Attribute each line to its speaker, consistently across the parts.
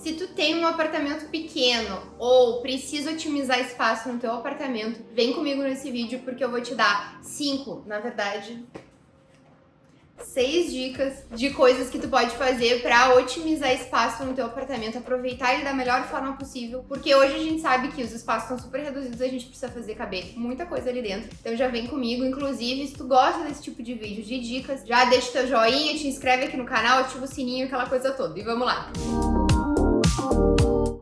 Speaker 1: Se tu tem um apartamento pequeno ou precisa otimizar espaço no teu apartamento, vem comigo nesse vídeo porque eu vou te dar 6 dicas de coisas que tu pode fazer pra otimizar espaço no teu apartamento, aproveitar ele da melhor forma possível, porque hoje a gente sabe que os espaços estão super reduzidos, a gente precisa fazer caber muita coisa ali dentro. Então já vem comigo, inclusive, se tu gosta desse tipo de vídeo de dicas, já deixa o teu joinha, te inscreve aqui no canal, ativa o sininho, aquela coisa toda. E vamos lá!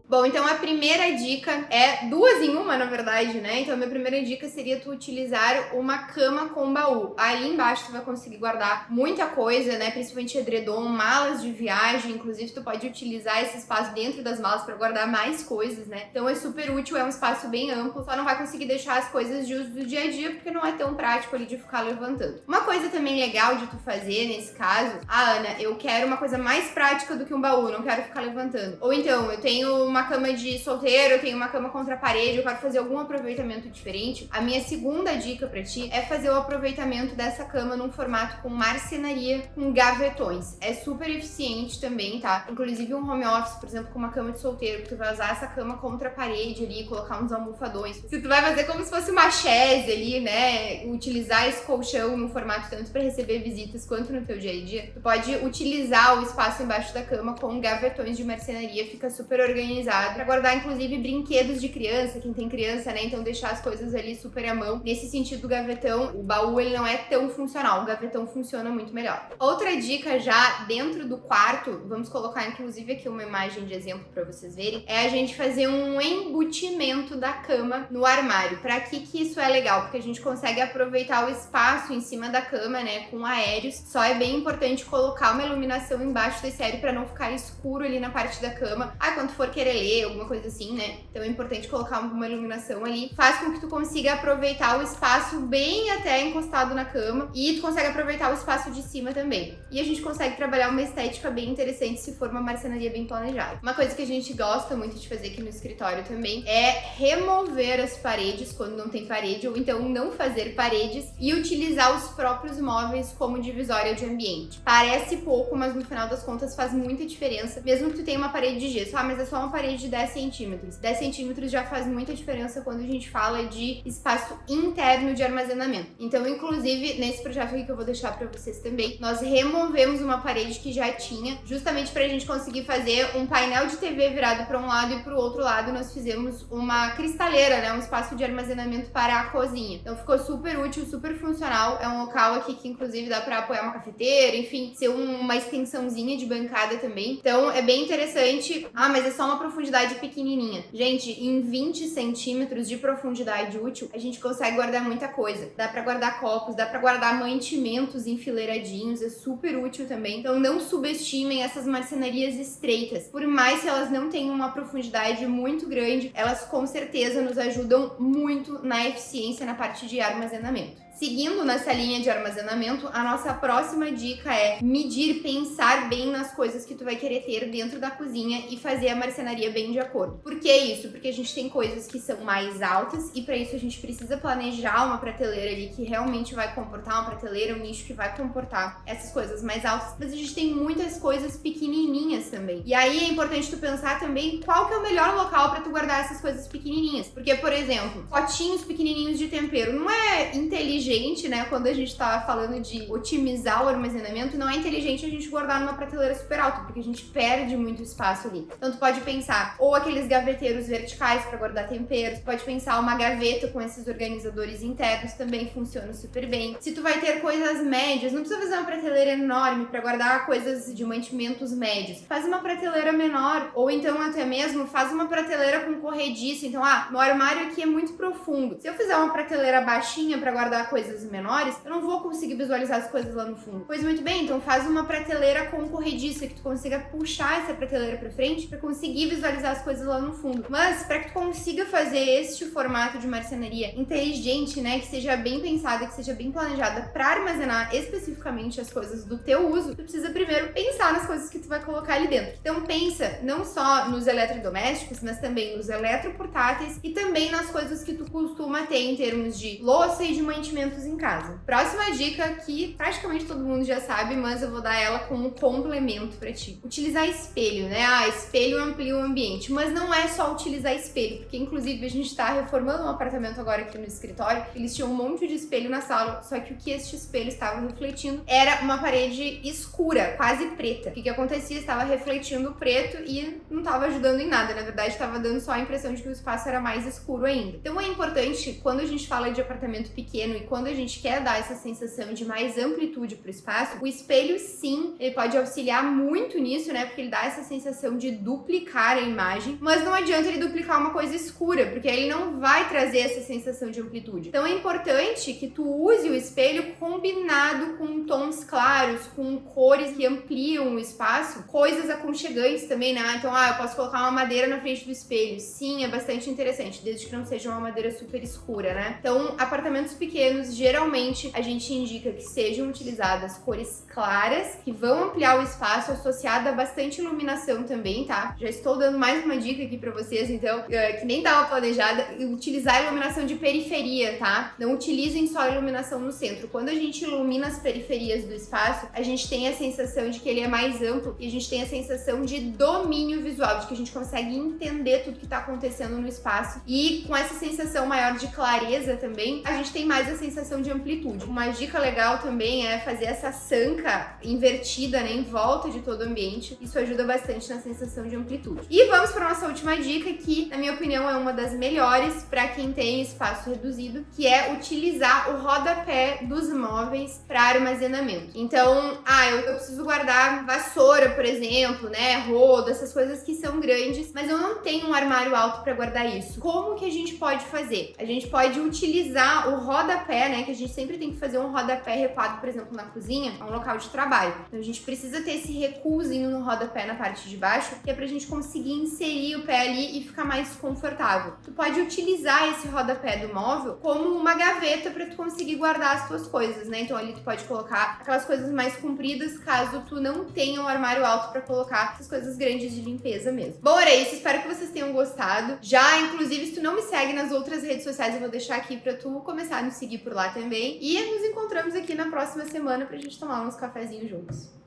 Speaker 1: Bom, então a primeira dica é 2 em 1, na verdade, né? Então a minha primeira dica seria tu utilizar uma cama com baú. Ali embaixo tu vai conseguir guardar muita coisa, né? Principalmente edredom, malas de viagem, inclusive tu pode utilizar esse espaço dentro das malas para guardar mais coisas, né? Então é super útil, é um espaço bem amplo, só não vai conseguir deixar as coisas de uso do dia a dia porque não é tão prático ali de ficar levantando. Uma coisa também legal de tu fazer nesse caso, Ana, eu quero uma coisa mais prática do que um baú, não quero ficar levantando. Ou então, eu tenho uma cama de solteiro, eu tenho uma cama contra a parede, eu quero fazer algum aproveitamento diferente. A minha segunda dica pra ti é fazer o aproveitamento dessa cama num formato com marcenaria, com gavetões. É super eficiente também, tá? Inclusive um home office, por exemplo, com uma cama de solteiro, tu vai usar essa cama contra a parede ali, colocar uns almofadões. Se tu vai fazer como se fosse uma chaise ali, né, utilizar esse colchão no formato tanto pra receber visitas quanto no teu dia a dia, tu pode utilizar o espaço embaixo da cama com gavetões de marcenaria, fica super organizado, pra guardar inclusive brinquedos de criança, quem tem criança, né, então deixar as coisas ali super à mão. Nesse sentido, o gavetão, o baú, ele não é tão funcional, o gavetão funciona muito melhor. Outra dica já dentro do quarto, vamos colocar inclusive aqui uma imagem de exemplo pra vocês verem, é a gente fazer um embutimento da cama no armário. Pra que isso é legal? Porque a gente consegue aproveitar o espaço em cima da cama, né, com aéreos. Só é bem importante colocar uma iluminação embaixo desse aéreo pra não ficar escuro ali na parte da cama. Quando for querer ler, alguma coisa assim, né? Então é importante colocar uma iluminação ali. Faz com que tu consiga aproveitar o espaço bem até encostado na cama e tu consegue aproveitar o espaço de cima também. E a gente consegue trabalhar uma estética bem interessante se for uma marcenaria bem planejada. Uma coisa que a gente gosta muito de fazer aqui no escritório também é remover as paredes quando não tem parede, ou então não fazer paredes e utilizar os próprios móveis como divisória de ambiente. Parece pouco, mas no final das contas faz muita diferença, mesmo que tu tenha uma parede de gesso. Mas é só uma parede de 10 centímetros. 10 centímetros já faz muita diferença quando a gente fala de espaço interno de armazenamento. Então, inclusive, nesse projeto aqui que eu vou deixar pra vocês também, nós removemos uma parede que já tinha, justamente pra gente conseguir fazer um painel de TV virado pra um lado e pro outro lado nós fizemos uma cristaleira, né? Um espaço de armazenamento para a cozinha. Então ficou super útil, super funcional. É um local aqui que inclusive dá pra apoiar uma cafeteira, enfim, ser uma extensãozinha de bancada também. Então é bem interessante. Mas é só uma profundidade pequenininha. Gente, em 20 centímetros de profundidade útil, a gente consegue guardar muita coisa. Dá pra guardar copos, dá pra guardar mantimentos enfileiradinhos, é super útil também. Então não subestimem essas marcenarias estreitas. Por mais que elas não tenham uma profundidade muito grande, elas com certeza nos ajudam muito na eficiência na parte de armazenamento. Seguindo nessa linha de armazenamento, a nossa próxima dica é medir, pensar bem nas coisas que tu vai querer ter dentro da cozinha e fazer a marcenaria bem de acordo. Por que isso? Porque a gente tem coisas que são mais altas e para isso a gente precisa planejar uma prateleira ali que realmente vai comportar uma prateleira, um nicho que vai comportar essas coisas mais altas, mas a gente tem muitas coisas pequenininhas também. E aí é importante tu pensar também qual que é o melhor local para tu guardar essas coisas pequenininhas. Porque, por exemplo, potinhos pequenininhos de tempero não é inteligente, né, quando a gente tá falando de otimizar o armazenamento, não é inteligente a gente guardar numa prateleira super alta, porque a gente perde muito espaço ali. Então tu pode pensar ou aqueles gaveteiros verticais para guardar temperos, pode pensar uma gaveta com esses organizadores internos, também funciona super bem. Se tu vai ter coisas médias, não precisa fazer uma prateleira enorme para guardar coisas de mantimentos médios. Faz uma prateleira menor, ou então até mesmo faz uma prateleira com corrediça. Então, meu armário aqui é muito profundo. Se eu fizer uma prateleira baixinha para guardar coisas menores, eu não vou conseguir visualizar as coisas lá no fundo. Pois muito bem, então faz uma prateleira com corrediça, que tu consiga puxar essa prateleira pra frente pra conseguir visualizar as coisas lá no fundo. Mas pra que tu consiga fazer este formato de marcenaria inteligente, né, que seja bem pensada, que seja bem planejada pra armazenar especificamente as coisas do teu uso, tu precisa primeiro pensar nas coisas que tu vai colocar ali dentro. Então pensa não só nos eletrodomésticos, mas também nos eletroportáteis e também nas coisas que tu costuma ter em termos de louça e de mantimento elementos em casa. Próxima dica que praticamente todo mundo já sabe, mas eu vou dar ela como complemento pra ti. Utilizar espelho, né? Espelho amplia o ambiente, mas não é só utilizar espelho, porque inclusive a gente tá reformando um apartamento agora aqui no escritório, eles tinham um monte de espelho na sala, só que o que este espelho estava refletindo era uma parede escura, quase preta. O que acontecia? Estava refletindo o preto e não estava ajudando em nada, na verdade estava dando só a impressão de que o espaço era mais escuro ainda. Então é importante, quando a gente fala de apartamento pequeno e quando a gente quer dar essa sensação de mais amplitude pro espaço, o espelho sim, ele pode auxiliar muito nisso, né, porque ele dá essa sensação de duplicar a imagem, mas não adianta ele duplicar uma coisa escura, porque ele não vai trazer essa sensação de amplitude. Então é importante que tu use o espelho combinado com tons claros, com cores que ampliam o espaço, coisas aconchegantes também, né? Então, eu posso colocar uma madeira na frente do espelho. Sim, é bastante interessante, desde que não seja uma madeira super escura, né? Então, apartamentos pequenos, geralmente, a gente indica que sejam utilizadas cores claras, que vão ampliar o espaço, associada a bastante iluminação também, tá? Já estou dando mais uma dica aqui pra vocês, então, que nem tava planejada, utilizar a iluminação de periferia, tá? Não utilizem só a iluminação no centro. Quando a gente ilumina as periferias do espaço, a gente tem a sensação de que ele é mais amplo e a gente tem a sensação de domínio visual, de que a gente consegue entender tudo que tá acontecendo no espaço. E com essa sensação maior de clareza também, a gente tem mais a sensação de amplitude. Uma dica legal também é fazer essa sanca invertida, né, em volta de todo o ambiente. Isso ajuda bastante na sensação de amplitude. E vamos para nossa última dica, que na minha opinião é uma das melhores para quem tem espaço reduzido, que é utilizar o rodapé dos móveis para armazenamento. Então, eu preciso guardar vassoura, por exemplo, né, rodo, essas coisas que são grandes, mas eu não tenho um armário alto para guardar isso. Como que a gente pode fazer? A gente pode utilizar o rodapé, né, que a gente sempre tem que fazer um rodapé recuado, por exemplo, na cozinha, é um local de trabalho. Então a gente precisa ter esse recuozinho no rodapé na parte de baixo, que é pra gente conseguir inserir o pé ali e ficar mais confortável. Tu pode utilizar esse rodapé do móvel como uma gaveta para tu conseguir guardar as tuas coisas, né? Então ali tu pode colocar aquelas coisas mais compridas, caso tu não tenha um armário alto para colocar essas coisas grandes de limpeza mesmo. Bom, era isso, espero que vocês tenham gostado. Já, inclusive, se tu não me segue nas outras redes sociais, eu vou deixar aqui para tu começar a me seguir por lá também. E nos encontramos aqui na próxima semana pra gente tomar uns cafezinhos juntos.